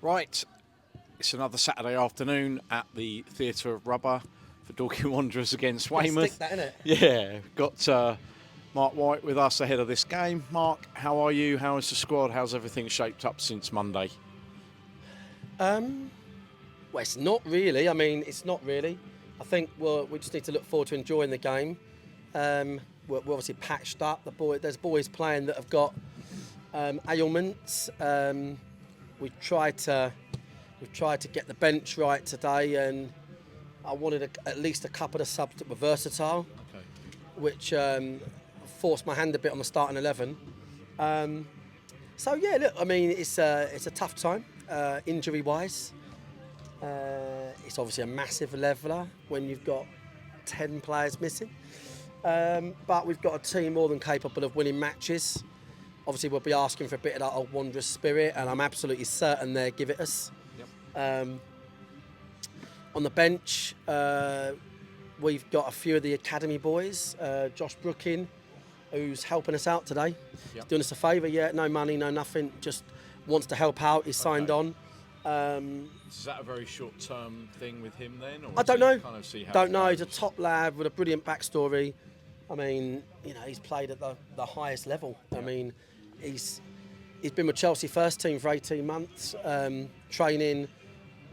Right, it's another Saturday afternoon at the Theatre of Rubber for Dorking Wanderers against Bit of Weymouth. stick, that, innit? Yeah, got Mark White with us ahead of this game. Mark, how are you? How is the squad? How's everything shaped up since Monday? Well, it's not really. I mean, it's not really. I think we just need to look forward to enjoying the game. We're obviously patched up. There's boys playing that have got ailments. We've tried to get the bench right today, and I wanted at least a couple of subs that were versatile, Okay. which forced my hand a bit on the starting 11. So yeah, look, I mean, it's a tough time injury-wise. It's obviously a massive leveller when you've got 10 players missing. But we've got a team more than capable of winning matches. Obviously, we'll be asking for a bit of that old Wanderers spirit, and I'm absolutely certain they'll give it us. Yep. On the bench, we've got a few of the academy boys. Josh Brookin, who's helping us out today. Yep. He's doing us a favour, no money, no nothing, just wants to help out. He's signed on. Is that a very short-term thing with him then? Or I don't know. Kind of see how Don't it know. He's goes? a top lad with a brilliant backstory. I mean, he's played at the highest level. I mean, he's been with Chelsea first team for 18 months, training,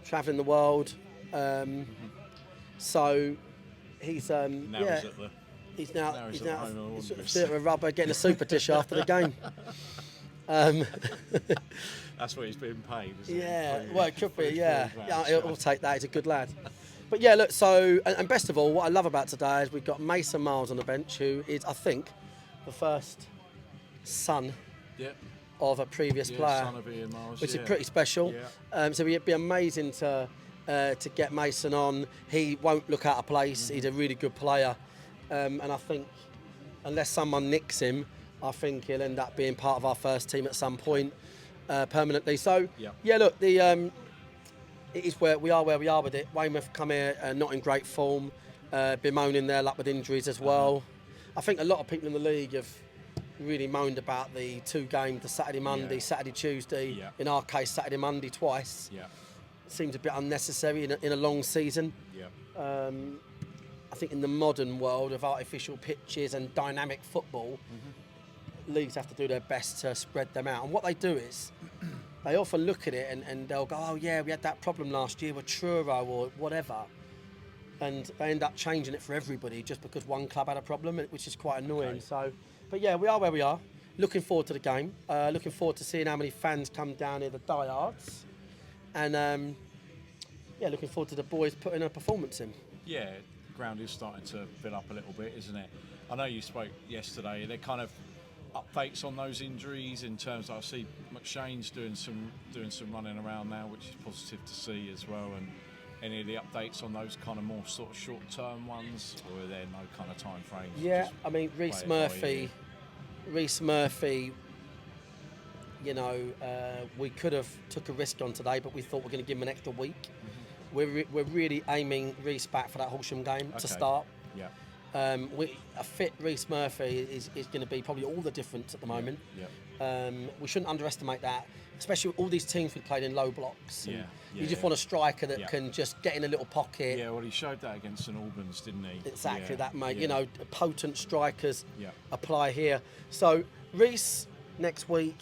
travelling the world. So he's Now he's at the he's now now he's he's at now the home of he's at the Wanderers. Theatre of Rubber getting a super dish after the game. That's what he's being paid, isn't Yeah, it? well, it could be, yeah. £3 Yeah, he'll take that. He's a good lad. But yeah, look, so, and best of all, what I love about today is we've got Mason Miles on the bench, who is, I think, the first son Yep. of a previous player, Son of Ian Miles, which yeah. is pretty special. Yeah. So it'd be amazing to get Mason on. He won't look out of place. He's a really good player. And I think, unless someone nicks him, I think he'll end up being part of our first team at some point permanently. So, yeah, look, it is where we are with it. Weymouth come here not in great form, bemoaning their luck with injuries as well. I think a lot of people in the league have really moaned about the two games, the Saturday, Monday, Saturday, Tuesday. Yeah. In our case, Saturday, Monday twice. Yeah. Seems a bit unnecessary in a long season. Yeah. I think in the modern world of artificial pitches and dynamic football, leagues have to do their best to spread them out. And what they do is they often look at it and they'll go, oh yeah, we had that problem last year with Truro or whatever. And they end up changing it for everybody just because one club had a problem, which is quite annoying. Okay. So, but yeah, we are where we are. Looking forward to the game. Looking forward to seeing how many fans come down here, the diehards. And looking forward to the boys putting a performance in. Yeah, the ground is starting to fill up a little bit, isn't it? I know you spoke yesterday. They're kind of updates on those injuries in terms of, I see McShane's doing some running around now, which is positive to see as well. And any of the updates on those kind of more sort of short-term ones, or are there no kind of time frames? Yeah, I mean, Reece Murphy, we could have took a risk on today, but we thought we're going to give him an extra week. We're really aiming Reece back for that Horsham game to start. Yeah. A fit Reece Murphy is going to be probably all the difference at the moment. Yeah. We shouldn't underestimate that, especially with all these teams we've played in low blocks. You just yeah. want a striker that can just get in a little pocket. Yeah, well, he showed that against St Albans, didn't he? Exactly that, mate. Yeah. Potent strikers Yeah. apply here. So Reece next week.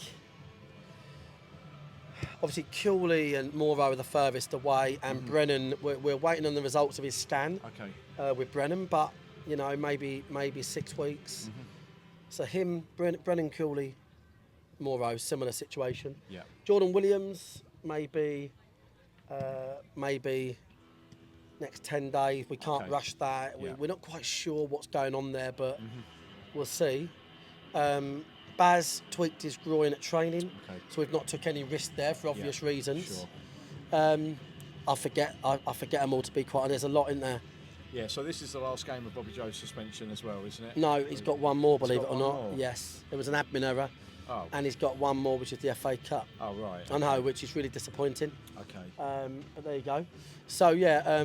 Obviously, Cooley and Morrow are the furthest away, and Brennan. We're waiting on the results of his scan. Okay. With Brennan, but maybe 6 weeks. So him, Brennan, Cooley, Morrow, similar situation. Yeah. Jordan Williams, maybe next 10 days. We can't rush that. Yeah. We're not quite sure what's going on there, but we'll see. Baz tweaked his groin at training, so we've not took any risk there for obvious reasons. Sure. I forget them all, to be quite honest. There's a lot in there. Yeah, so this is the last game of Bobby Joe's suspension as well, isn't it? No, he's got one more, believe it got or one not. more? Yes, there was an admin error. Oh. And he's got one more, which is the FA Cup. Oh, right. I know, which is really disappointing. Okay. But there you go. So yeah,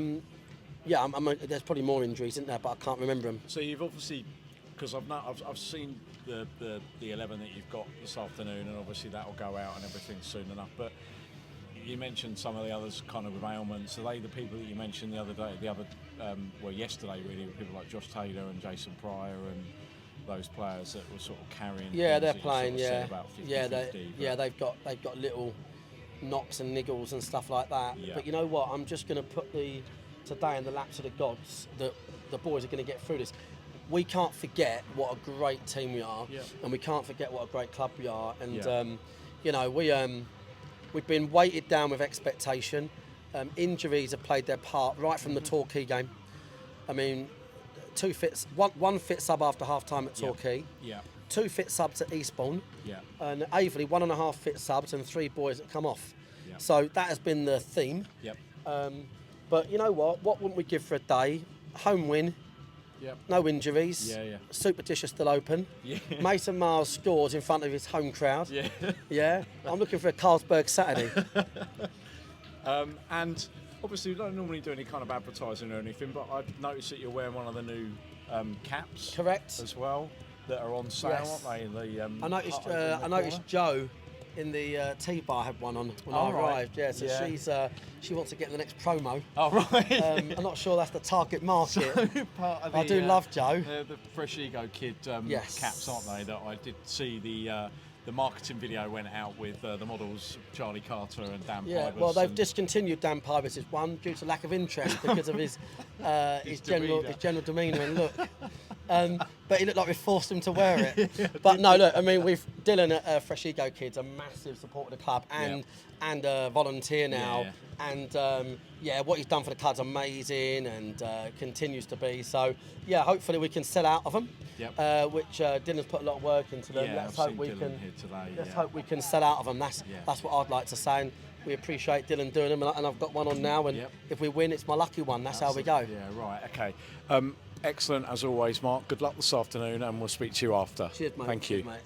there's probably more injuries, isn't there? But I can't remember them. So you've obviously, because I've seen the 11 that you've got this afternoon, and obviously that'll go out and everything soon enough. But you mentioned some of the others kind of with ailments. Are they the people that you mentioned the other day? Yesterday really, people like Josh Taylor and Jason Pryor and those players that were sort of carrying. Yeah, things they're that you playing. sort of said Yeah, about 50, yeah, 50, they've got little knocks and niggles and stuff like that. Yeah. But you know what? I'm just going to put today in the laps of the gods that the boys are going to get through this. We can't forget what a great team we are, Yeah. and we can't forget what a great club we are. And Yeah. you know, we've been weighted down with expectation. Injuries have played their part right from the Torquay game. I mean, one fit sub after half time at Torquay, Yeah. 2 fit subs at Eastbourne, Yeah. and Averley 1.5 fit subs and 3 boys that come off. Yeah. So that has been the theme. Yep. But you know what? What wouldn't we give for a day? Home win, Yep. no injuries. Yeah, yeah. Super Dish is still open. Yeah. Mason Miles scores in front of his home crowd. Yeah. Yeah. I'm looking for a Carlsberg Saturday. And obviously, we don't normally do any kind of advertising or anything, but I've noticed that you're wearing one of the new caps. Correct. As well, that are on sale, Yes. aren't they? The, I noticed. over in the I noticed corner. Joe in the tea bar had one on when Oh, I right. arrived. Yeah. So Yeah. she wants to get in the next promo. Oh, right. I'm not sure that's the target market. Part of I do love Joe. The Fresh Ego Kid Yes. caps, aren't they? That I did see the marketing video went out with the models Charlie Carter and Dan Yeah, Pybus well, they've and- discontinued Dan Pybus' one due to lack of interest because of his demeanour. general demeanour and look. But he looked like we forced him to wear it. But no, look, I mean, Dylan at Fresh Ego Kids, a massive supporter of the club and a volunteer now. Yeah. And what he's done for the club's amazing and continues to be. So yeah, hopefully we can sell out of them. Yep. Which Dylan's put a lot of work into them. Yeah, Let's I've hope seen we Dylan can. here today, Let's yeah. hope we can sell out of them. That's Yeah. what I'd like to say. And we appreciate Dylan doing them, and I've got one on now. And Yep. if we win, it's my lucky one. That's how we go. Yeah, right. Okay. Excellent as always, Mark. Good luck this afternoon, and we'll speak to you after. Cheers, mate. Thank Cheers, you. mate.